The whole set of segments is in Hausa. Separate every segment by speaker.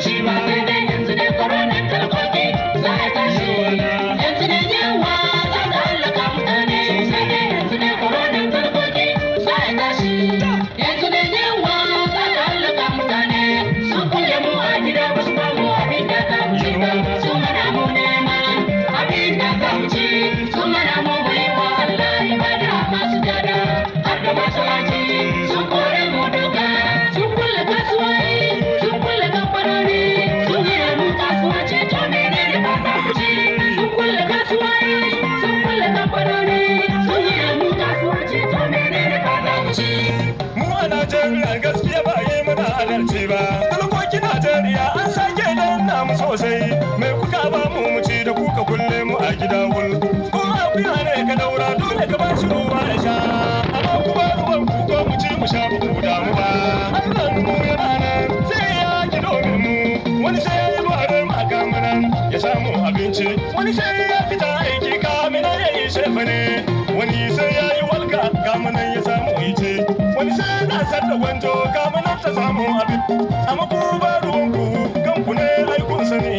Speaker 1: shi ba sai dai yanzu ne koronan talkoki za a tashi yanzu ne yawa za ta hallaka mutane sai dai yanzu ne koronan talkoki za a tashi yanzu ne yawa za ta hallaka mutane sun kulle mu a gida ba su ba mu abin da za mu ci ba sun hana mu neman abin da za mu ci sun hana mu yi wa Allah ibada masu gada har da masallaci sun kore mu duka sun kulle kasuwanci sun kulle kamfanoni sun yi mu kasuwanci to menene ba za mu ci sun kulle kasuwanci sun kulle kamfanoni sun yi mu kasuwanci to menene ba za mu ci.
Speaker 2: Mu a Najeriya gaskiya ba yi mana adalci ba. Talkokin Najeriya an sake danna mu sosai. Mai kuka ba mu ci da kuka kulle mu a gida wul. Kuma akuya ne ka daura dole ka ba shi ruwa ya sha. Amma kuma ruwan ku ko mu ci mu sha ba ku damu ba. Allah mu yana nan sai ya ki domin mu. Wani sai ya yi bare ma kamanan ya samu abinci. Wani sai ya fita aiki kaminan ya yi shefa ne. Wani sai ya yi walka kaminan ya samu ice. Wani sai na san da wanjo kaminan ta samu abin. Amma ku ba ruwanku kanku ne aikun sani.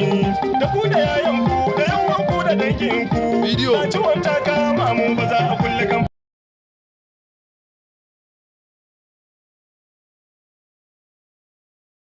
Speaker 2: Da ku da yayanku da yawanku da danginku. Bidiyo. Ciwon ta kama mu ba za a kulle kan